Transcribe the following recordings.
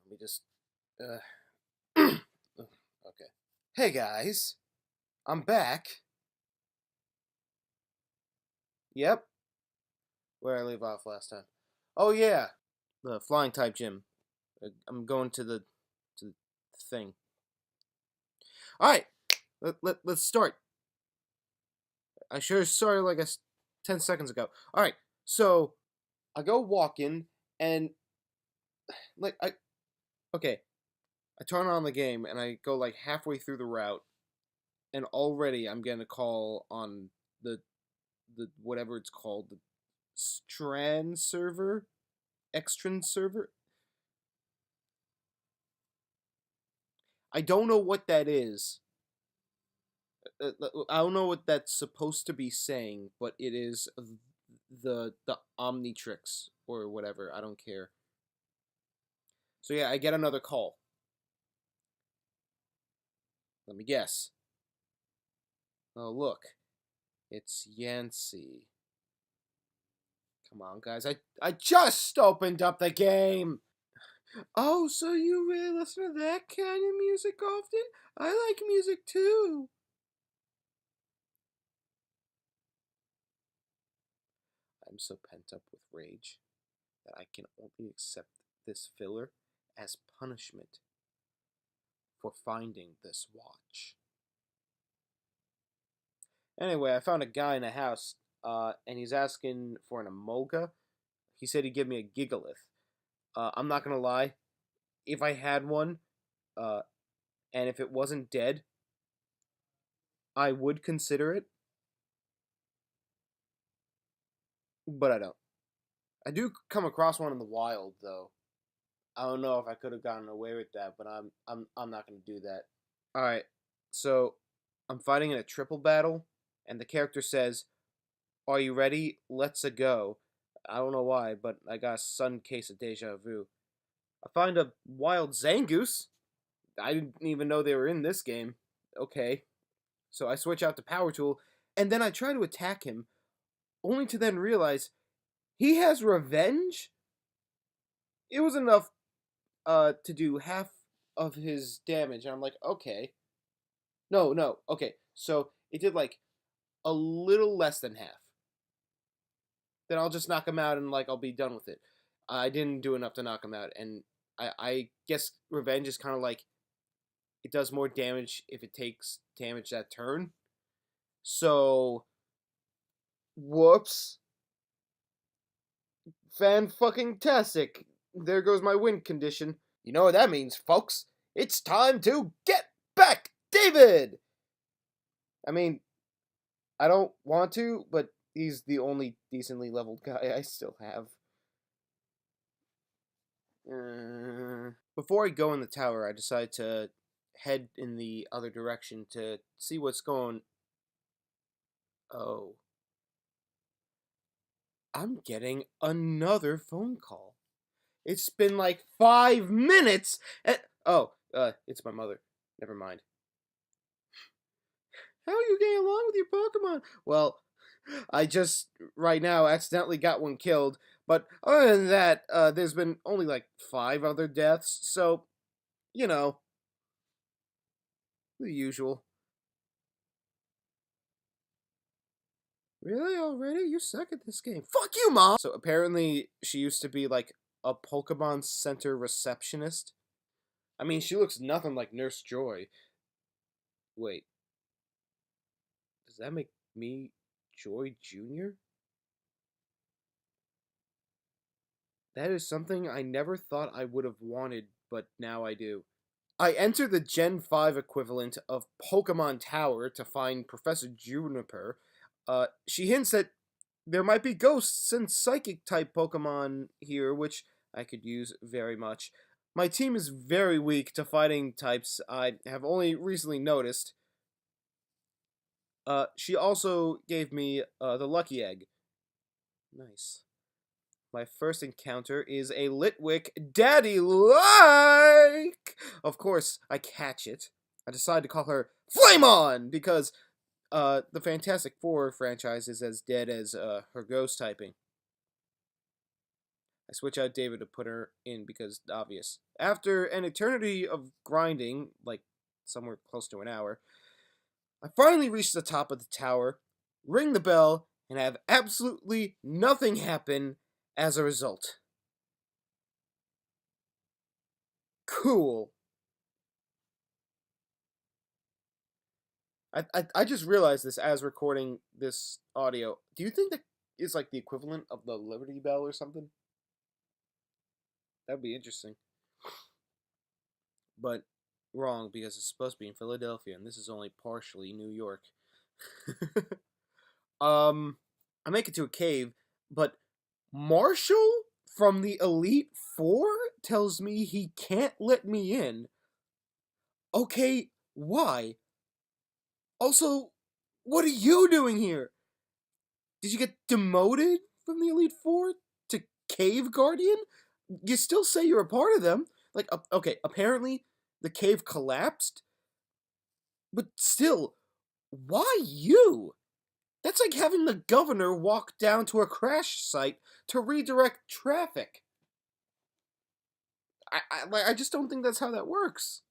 Let me just. Okay. Hey guys, I'm back. Yep, where I leave off last time. Oh yeah, the flying type gym. I'm going to the thing. All right, let's start. I sure started like 10 seconds ago. All right, so I go walking and like I okay. I turn on the game and I go like halfway through the route, and already I'm getting a call on the the whatever it's called, the Stran server, Extran server. I don't know what that is. I don't know what that's supposed to be saying, but it is the Omnitrix or whatever. I don't care. So yeah, I get another call. Let me guess. Oh look, it's Yancey. Come on, guys. I just opened up the game. Oh, so you really listen to that kind of music often? I like music too. I'm so pent up with rage that I can only accept this filler as punishment for finding this watch. Anyway, I found a guy in a house, and he's asking for an emolga. He said he'd give me a gigalith. I'm not gonna lie, if I had one, uh, and if it wasn't dead, I would consider it, but I don't. I do come across one in the wild, though. I don't know if I could have gotten away with that, but I'm not gonna do that. All right, so I'm fighting in a triple battle, and the character says, "Are you ready? Let's a go." I don't know why, but I got a sudden case of deja vu. I find a wild Zangoose. I didn't even know they were in this game. Okay, so I switch out to Power Tool, and then I try to attack him, only to then realize he has revenge. It was enough to do half of his damage, and I'm like, okay. No, okay. So it did like a little less than half. Then I'll just knock him out and like I'll be done with it. I didn't do enough to knock him out, and I guess revenge is kind of like it does more damage if it takes damage that turn. So, whoops, fan fucking tastic. There goes my win condition. You know what that means, folks? It's time to get back, David. I mean, I don't want to, but he's the only decently leveled guy I still have. Before I go in the tower, I decide to head in the other direction to see what's going. Oh. I'm getting another phone call. It's been like 5 minutes and it's my mother. Never mind. How are you getting along with your Pokemon? Well, I just right now accidentally got one killed, but other than that, there's been only like 5 other deaths, so you know, the usual. Really? Already? You suck at this game. Fuck you, Mom! So apparently she used to be like a Pokemon Center receptionist. I mean, she looks nothing like Nurse Joy. Wait, does that make me Joy Jr.? That is something I never thought I would have wanted, but now I do. I enter the Gen 5 equivalent of Pokemon Tower to find Professor Juniper. She hints that there might be ghosts and psychic type Pokemon here, which I could use very much. My team is very weak to fighting types I have only recently noticed. She also gave me the Lucky Egg. Nice. My first encounter is a Litwick Daddy-like! Of course, I catch it. I decide to call her Flameon because the Fantastic Four franchise is as dead as her ghost typing. I switch out David to put her in because obvious. After an eternity of grinding, like somewhere close to an hour, I finally reach the top of the tower, ring the bell, and have absolutely nothing happen as a result. Cool. I just realized this as recording this audio. Do you think that is like the equivalent of the Liberty Bell or something? That'd be interesting. But wrong because it's supposed to be in Philadelphia and this is only partially New York. um I make it to a cave, but Marshall from the Elite 4 tells me he can't let me in. Okay, why? Also, what are you doing here? Did you get demoted from the Elite Four to Cave Guardian? You still say you're a part of them. Like, okay, apparently the cave collapsed, but still, why you? That's like having the governor walk down to a crash site to redirect traffic. I just don't think that's how that works.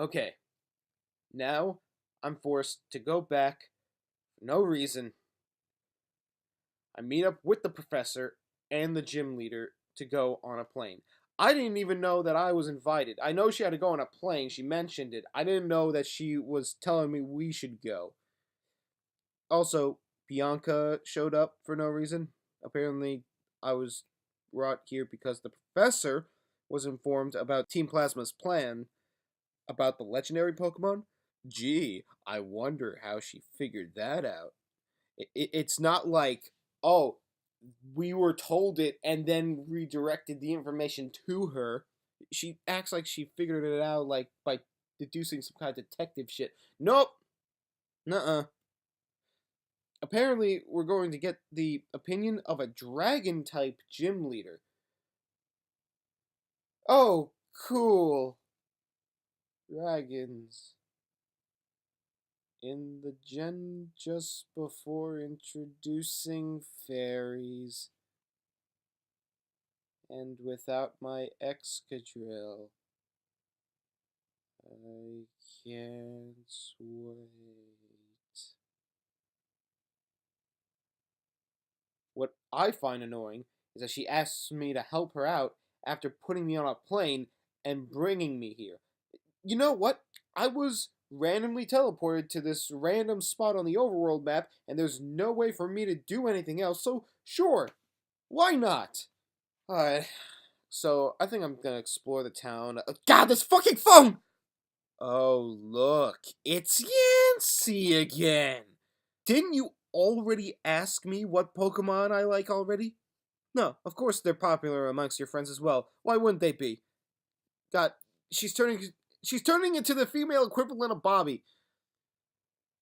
Okay, now I'm forced to go back for no reason. I meet up with the professor and the gym leader to go on a plane. I didn't even know that I was invited. I know she had to go on a plane. She mentioned it. I didn't know that she was telling me we should go. Also, Bianca showed up for no reason. Apparently, I was brought here because the professor was informed about Team Plasma's plan about the legendary Pokemon. Gee, I wonder how she figured that out. It's not like, oh, we were told it and then redirected the information to her. She acts like she figured it out, like by deducing some kind of detective shit. Nope. Nuh-uh. Apparently, we're going to get the opinion of a dragon type gym leader. Oh, cool. Dragons. In the gen just before introducing fairies. And without my Excadrill, I can't wait. What I find annoying is that she asks me to help her out after putting me on a plane and bringing me here. You know what? I was randomly teleported to this random spot on the overworld map, and there's no way for me to do anything else, so sure, why not? Alright, so I think I'm gonna explore the town. God, this fucking phone! Oh, look, it's Yancy again! Didn't you already ask me what Pokemon I like already? No, of course they're popular amongst your friends as well. Why wouldn't they be? God, she's turning she's turning into the female equivalent of Bobby.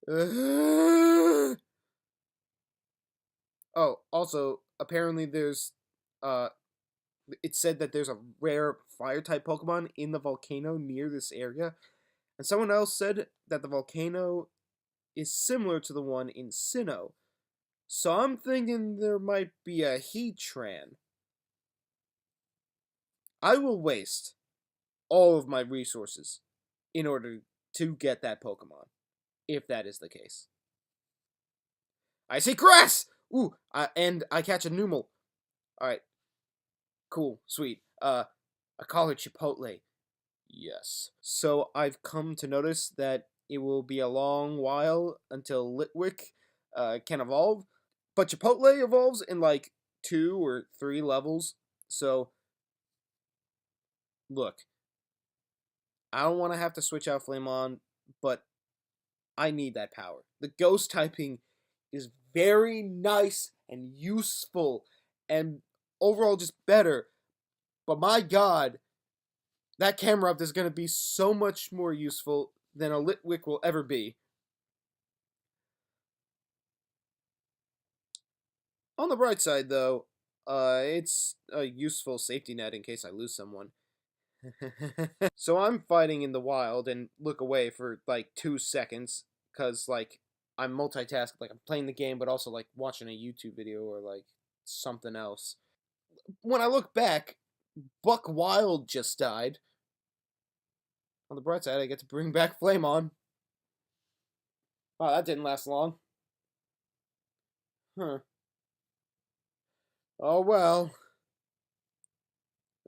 Oh, also, apparently there's uh it said that there's a rare fire type Pokemon in the volcano near this area. And someone else said that the volcano is similar to the one in Sinnoh. So I'm thinking there might be a Heatran. I will waste all of my resources in order to get that Pokemon, if that is the case. I see grass! Ooh, and I catch a Numel. Alright, cool, sweet. I call her Chipotle. Yes. So I've come to notice that it will be a long while until Litwick can evolve, but Chipotle evolves in like 2 or 3 levels. So look, I don't want to have to switch out Flameon, but I need that power. The ghost typing is very nice and useful and overall just better. But my god, that camera up is going to be so much more useful than a Litwick will ever be. On the bright side, though, it's a useful safety net in case I lose someone. So I'm fighting in the wild and look away for like 2 seconds, cause like I'm multitasking, like I'm playing the game, but also like watching a YouTube video or like something else. When I look back, Buck Wild just died. On the bright side, I get to bring back Flame On. Wow, that didn't last long. Huh. Oh well.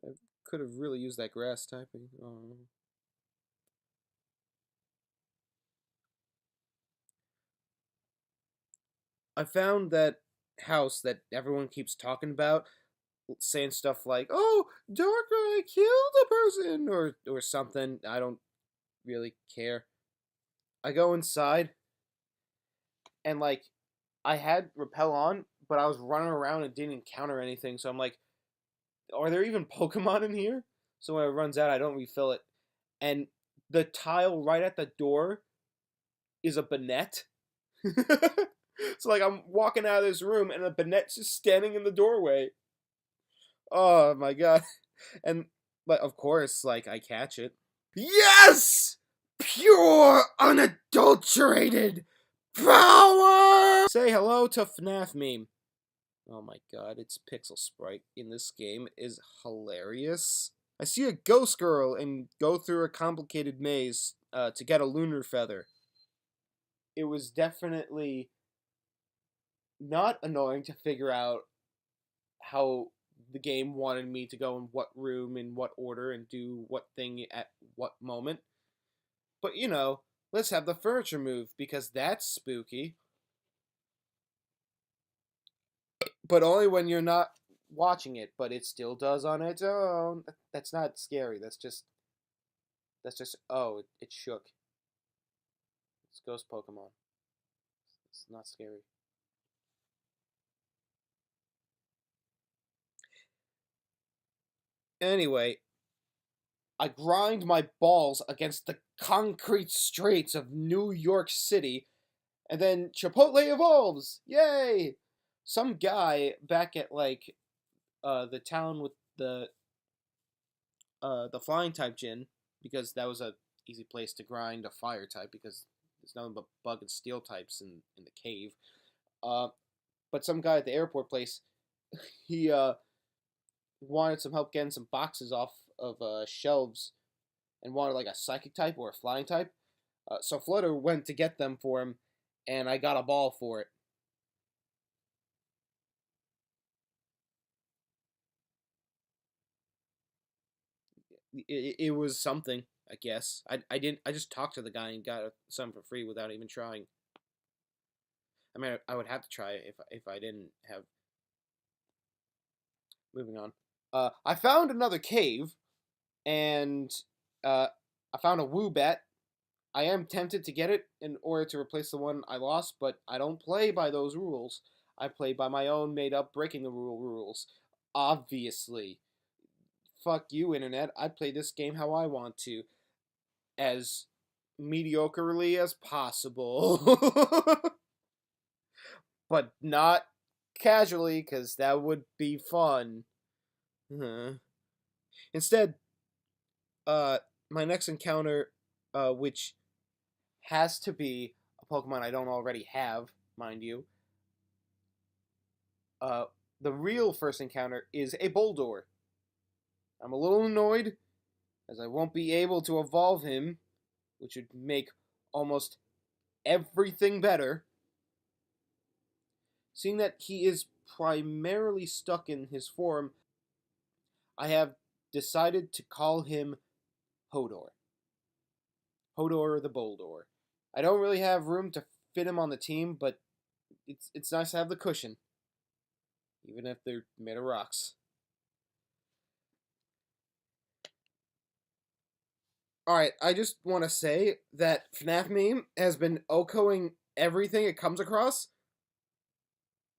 I could have really used that grass typing. I found that house that everyone keeps talking about, saying stuff like, "Oh, Darkrai killed a person," or something. I don't really care. I go inside and like I had repel on, but I was running around and didn't encounter anything. So I'm like, are there even Pokemon in here? So when it runs out, I don't refill it. And the tile right at the door is a Banette. So like I'm walking out of this room and a Banette's just standing in the doorway. Oh my god. And but of course, like I catch it. Yes! Pure unadulterated power! Say hello to FNAF meme. Oh my god, its pixel sprite in this game is hilarious. I see a ghost girl and go through a complicated maze to get a lunar feather. It was definitely not annoying to figure out how the game wanted me to go in what room, in what order, and do what thing at what moment. But you know, let's have the furniture move because that's spooky. But only when you're not watching it, but it still does on its own. That's not scary. That's just oh, it shook. It's ghost Pokemon. It's not scary. Anyway, I grind my balls against the concrete streets of New York City, and then Chipotle evolves. Yay! Some guy back at like the town with the flying type gym, because that was a easy place to grind a fire type because there's nothing but bug and steel types in the cave. Uh, but some guy at the airport place, he wanted some help getting some boxes off of shelves and wanted like a psychic type or a flying type. So Flutter went to get them for him, and I got a ball for it. It was something, I guess. I didn't. I just talked to the guy and got some for free without even trying. I mean, I would have to try it if I didn't have. Moving on. I found another cave, and I found a Woobat. I am tempted to get it in order to replace the one I lost, but I don't play by those rules. I play by my own made up breaking the rules. Obviously. Fuck you, Internet. I play this game how I want to. As mediocrely as possible. But not casually, because that would be fun. Instead, uh, my next encounter, which has to be a Pokemon I don't already have, mind you. Uh, the real first encounter is a Boldore. I'm a little annoyed, as I won't be able to evolve him, which would make almost everything better. Seeing that he is primarily stuck in his form, I have decided to call him Hodor. Hodor the Boldore. I don't really have room to fit him on the team, but it's nice to have the cushion, even if they're made of rocks. Alright, I just want to say that FNAF meme has been OHKOing everything it comes across.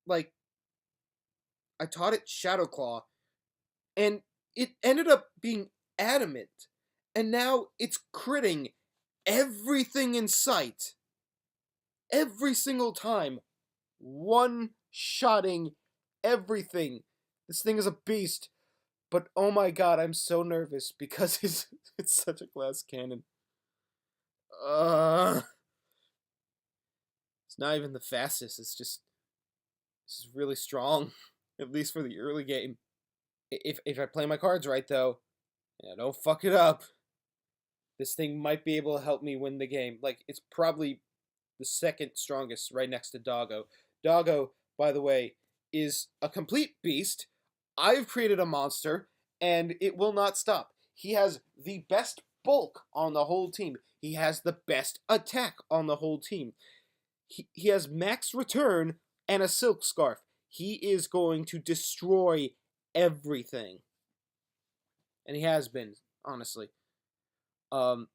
Like, I taught it Shadow Claw, and it ended up being adamant. And now it's critting everything in sight. Every single time. One-shotting everything. This thing is a beast. But oh my god, I'm so nervous because it's such a glass cannon. Uh, not even the fastest. It's just really strong, at least for the early game. If I play my cards right though, and I don't fuck it up, this thing might be able to help me win the game. Like, it's probably the second strongest, right next to Doggo. Doggo, by the way, is a complete beast. I've created a monster, and it will not stop. He has the best bulk on the whole team. He has the best attack on the whole team. He has max return and a silk scarf. He is going to destroy everything. And he has been, honestly. So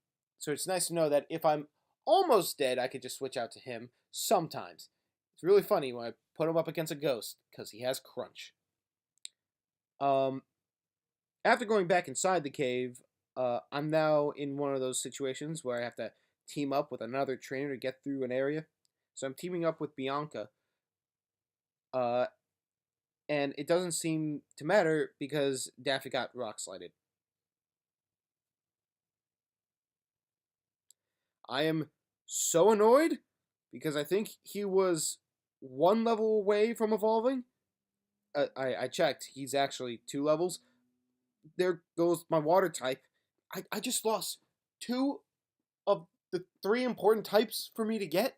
it's nice to know that if I'm almost dead, I could just switch out to him sometimes. It's really funny when I put him up against a ghost, because he has crunch. After going back inside the cave, I'm now in one of those situations where I have to team up with another trainer to get through an area. So I'm teaming up with Bianca. And it doesn't seem to matter because Daffy got rock slided. I am so annoyed because I think he was one level away from evolving. I checked. He's actually 2 levels. There goes my water type. I just lost 2 of the 3 important types for me to get.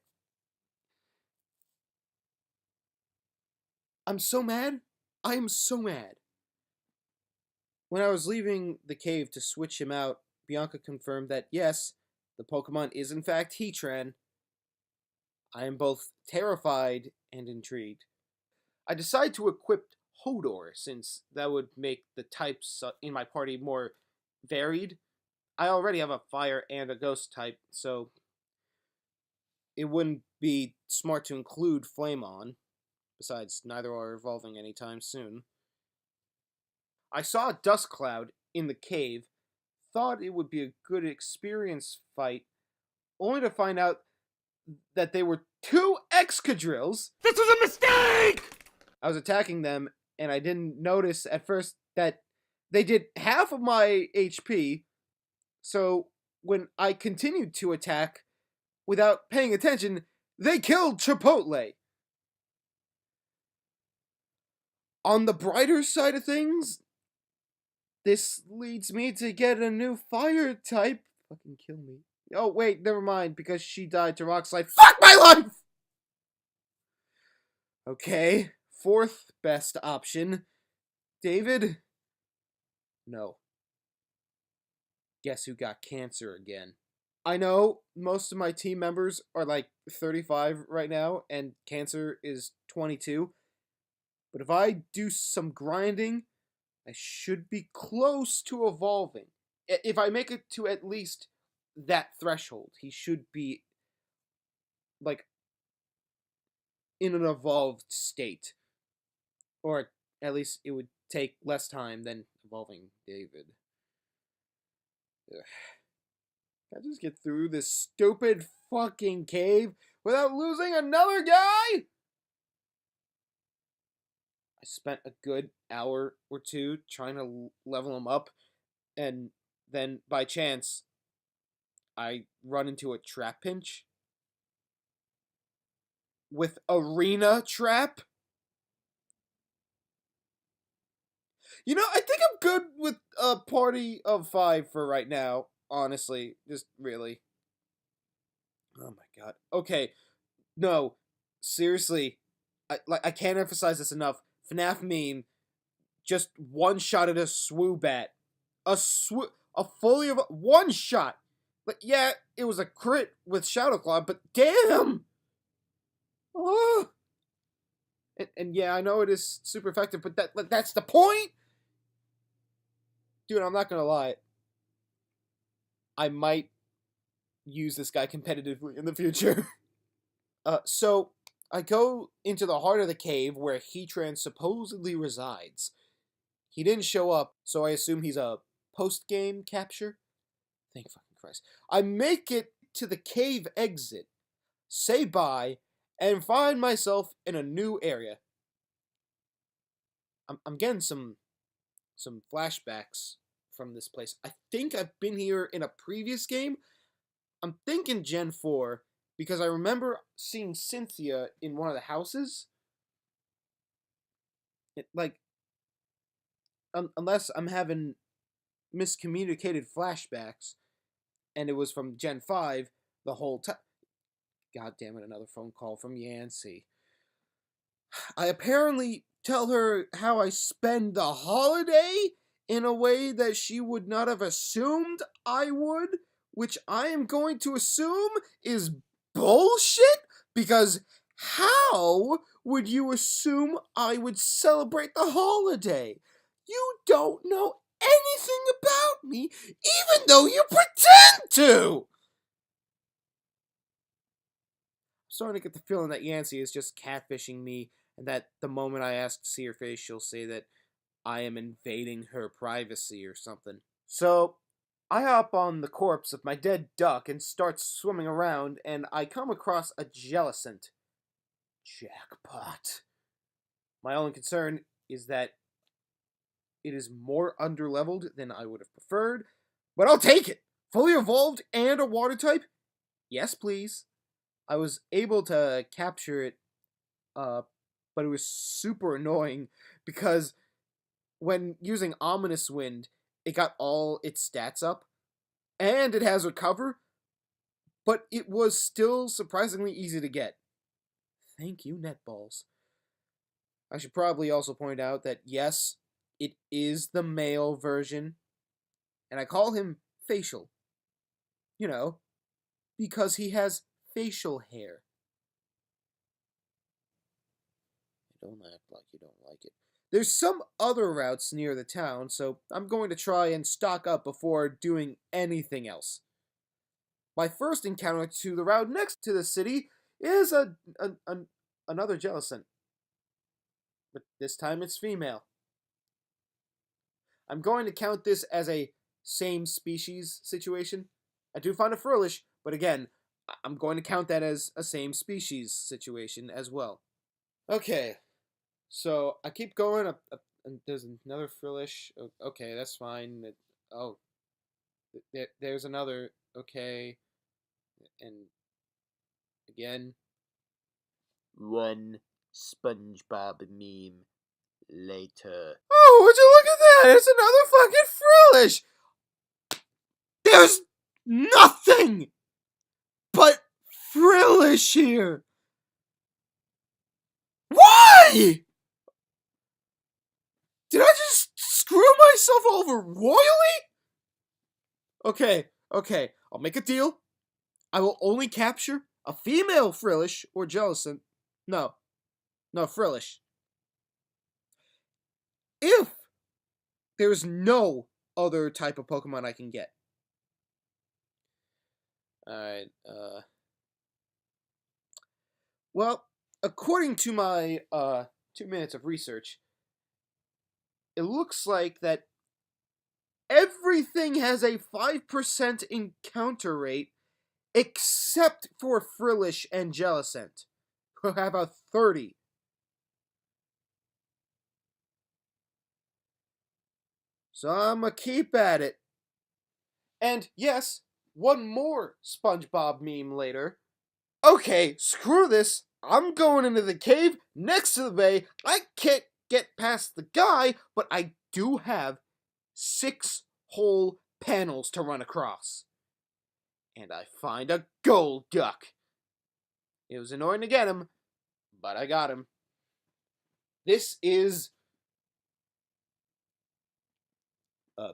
I'm so mad. I am so mad. When I was leaving the cave to switch him out, Bianca confirmed that yes, the Pokemon is in fact Heatran. I am both terrified and intrigued. I decide to equip Hodor, since that would make the types in my party more varied. I already have a fire and a ghost type, so it wouldn't be smart to include Flameon. Besides, neither are evolving anytime soon. I saw a dust cloud in the cave, thought it would be a good experience fight, only to find out that they were 2 Excadrills. This was a mistake! I was attacking them, and I didn't notice at first that they did half of my HP, so when I continued to attack without paying attention, they killed Chipotle. On the brighter side of things, this leads me to get a new fire type. Fucking kill me. Oh, wait, never mind, because she died to rock slide. Fuck my life! Okay, 4th best option. David? No. Guess who got cancer again? I know most of my team members are like 35 right now, and cancer is 22. But if I do some grinding, I should be close to evolving. If I make it to at least that threshold, he should be like in an evolved state. Or at least it would take less time than evolving David. Ugh. Can I just get through this stupid fucking cave without losing another guy? I spent a good hour or 2 trying to level him up, and then by chance, I run into a trap pinch with Arena Trap. You know, I think I'm good with a party of 5 for right now, honestly. Just really. Oh my god. Okay, no, seriously, I can't emphasize this enough. FNAF meme just one-shotted a Swoobat. A fully of one shot. But yeah, it was a crit with Shadow Claw, but damn! Oh. And yeah, I know it is super effective, but that's the point? Dude, I'm not gonna lie. I might use this guy competitively in the future. So, I go into the heart of the cave where Heatran supposedly resides. He didn't show up, so I assume he's a post-game capture? Thank fucking Christ. I make it to the cave exit, say bye, and find myself in a new area. I'm getting some flashbacks from this place. I think I've been here in a previous game. I'm thinking Gen 4, because I remember seeing Cynthia in one of the houses. Like, unless I'm having miscommunicated flashbacks, and it was from Gen 5 the whole time. God damn it, another phone call from Yancy. I apparently tell her how I spend the holiday in a way that she would not have assumed I would, which I am going to assume is bullshit, because how would you assume I would celebrate the holiday? You don't know anything about me, even though you pretend to! I'm starting to get the feeling that Yancy is just catfishing me, and that the moment I ask to see her face, she'll say that I am invading her privacy or something. So, I hop on the corpse of my dead duck and start swimming around, and I come across a jellicent. Jackpot. My only concern is that it is more underleveled than I would have preferred, but I'll take it! Fully evolved and a water type? Yes, please. I was able to capture it, but it was super annoying because when using Ominous Wind, it got all its stats up, and it has Recover, but it was still surprisingly easy to get. Thank you, Netballs. I should probably also point out that yes, it is the male version, and I call him Facial. You know, because he has facial hair. Don't act like you don't like it. There's some other routes near the town, so I'm going to try and stock up before doing anything else. My first encounter to the route next to the city is another Jellicent. But this time it's female. I'm going to count this as a same species situation. I do find it frillish, but again, I'm going to count that as a same species situation as well. Okay, so I keep going up, and there's another frillish. Okay, that's fine. Oh, there's another. Okay, and again. One SpongeBob meme later. Oh, would you look at that? It's another fucking frillish. There's nothing but frillish here. Why? Did I just screw myself over royally? Okay, I'll make a deal. I will only capture a female frillish or Jellicent. No, frillish. If there's no other type of Pokemon I can get. Alright, well, according to my, 2 minutes of research, it looks like that everything has a 5% encounter rate except for Frillish and Jellicent, who have a 30. So I'ma keep at it. And yes, one more SpongeBob meme later. Okay, screw this. I'm going into the cave next to the bay. I can't get past the guy, but I do have 6 whole panels to run across. And I find a gold duck. It was annoying to get him, but I got him. This is a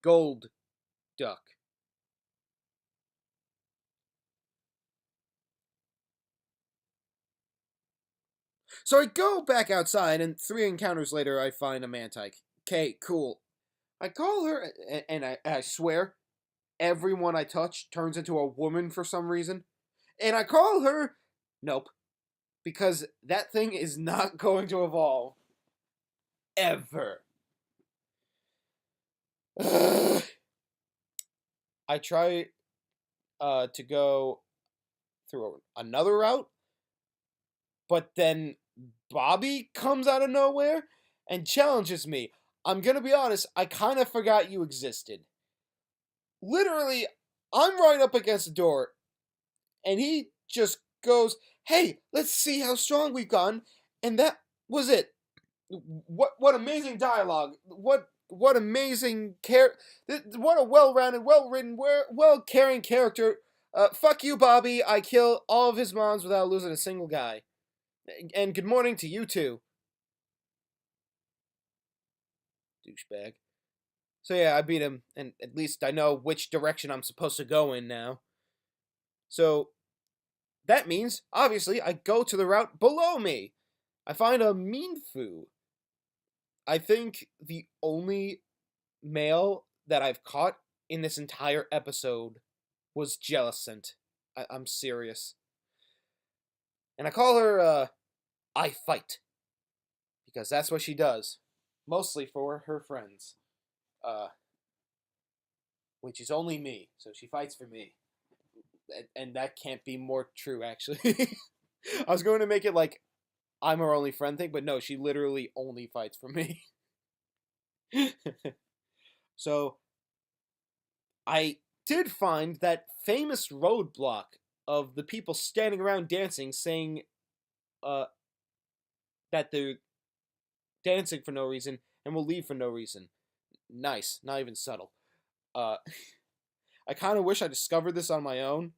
gold duck. So I go back outside, and 3 encounters later, I find a Mantike. Okay, cool. I call her, and I swear, everyone I touch turns into a woman for some reason. And I call her, nope, because that thing is not going to evolve. Ever. I try to go through another route, but then Bobby comes out of nowhere and challenges me. I'm gonna be honest, I kind of forgot you existed. Literally, I'm right up against the door, and he just goes, "Hey, let's see how strong we've gotten," and that was it. What amazing dialogue! What amazing What a well-rounded, well-written, well-caring character. Fuck you, Bobby. I kill all of his moms without losing a single guy. And good morning to you too, douchebag. So yeah, I beat him, and at least I know which direction I'm supposed to go in now. So that means, obviously, I go to the route below me. I find a mean foo. I think the only male that I've caught in this entire episode was Jellicent. I'm serious. And I call her, I Fight. Because that's what she does. Mostly for her friends. Uh, which is only me. So she fights for me. And that can't be more true, actually. I was going to make it like I'm her only friend thing, but no, she literally only fights for me. So I did find that famous roadblock of the people standing around dancing saying uh, that they're dancing for no reason and will leave for no reason. Nice, not even subtle. Uh, I kind of wish I discovered this on my own,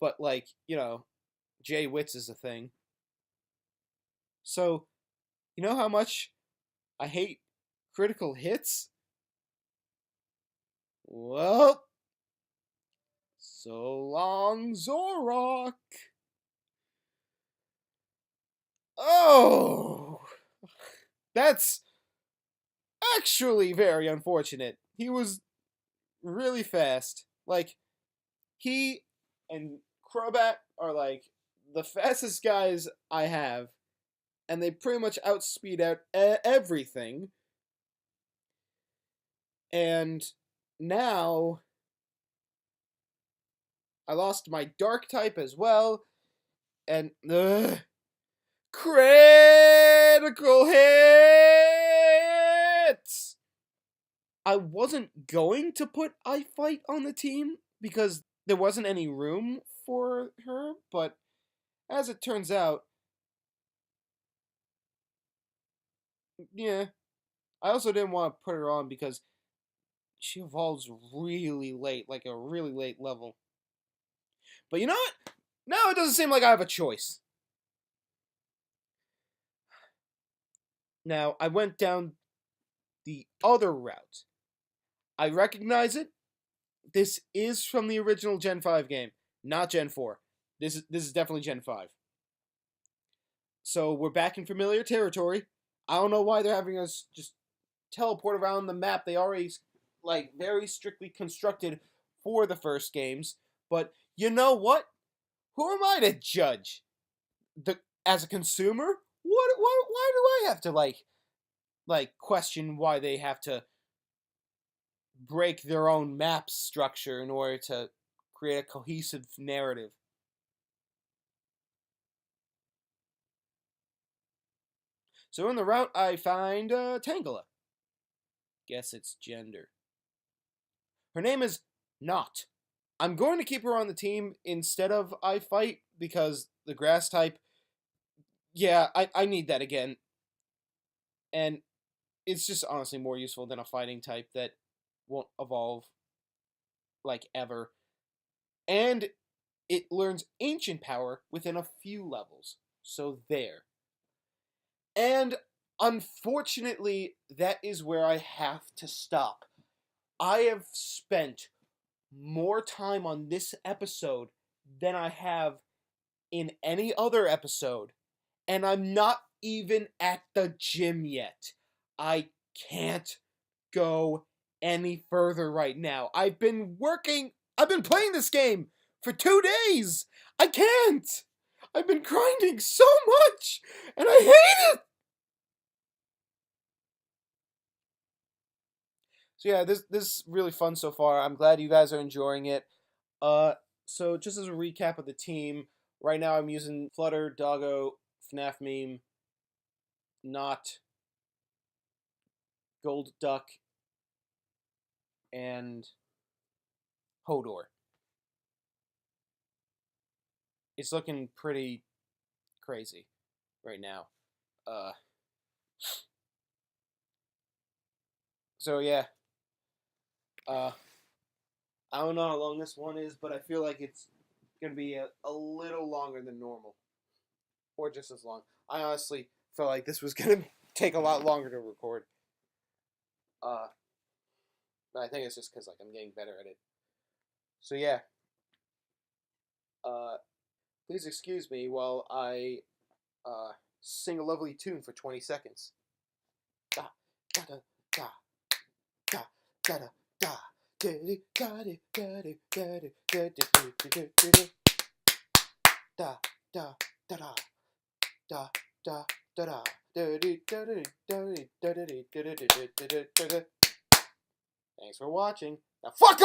but like, Jay Wits is a thing. So, you know how much I hate critical hits? Well, so long, Zorok. Oh, that's actually very unfortunate. He was really fast. Like, he and Crobat are like the fastest guys I have, and they pretty much outspeed out everything. And now I lost my dark type as well, and critical hits. I wasn't going to put I Fight on the team because there wasn't any room for her, but as it turns out, yeah, I also didn't want to put her on because she evolves really late, like a really late level. But you know what? Now it doesn't seem like I have a choice. Now, I went down the other route. I recognize it. This is from the original Gen 5 game, not Gen 4. This is definitely Gen 5. So we're back in familiar territory. I don't know why they're having us just teleport around the map they already like very strictly constructed for the first games. But you know what? Who am I to judge? The As a consumer, why do I have to question why they have to break their own map structure in order to create a cohesive narrative? So in the route, I find Tangela. Guess it's gender. Her name is Not. I'm going to keep her on the team instead of I Fight because the grass type, yeah, I need that again. And it's just honestly more useful than a fighting type that won't evolve like ever. And it learns ancient power within a few levels. So there. And unfortunately, that is where I have to stop. I have spent more time on this episode than I have in any other episode, and I'm not even at the gym yet. I can't go any further right now. I've been playing this game for 2 days. I can't. I've been grinding so much, and I hate it. So yeah, this is really fun so far. I'm glad you guys are enjoying it. Uh, so just as a recap of the team, right now I'm using Flutter, Doggo, FNAF Meme, Not, Gold Duck, and Hodor. it's looking pretty crazy right now. Uh, so yeah. Uh, I don't know how long this one is, but I feel like it's gonna be a little longer than normal, or just as long. I honestly felt like this was gonna take a lot longer to record. Uh, but I think it's just because like I'm getting better at it. So yeah. Uh, please excuse me while I uh sing a lovely tune for 20 seconds. Da da da da da da da da. Da da da da da da da da. Thanks for watching. Now fuck off!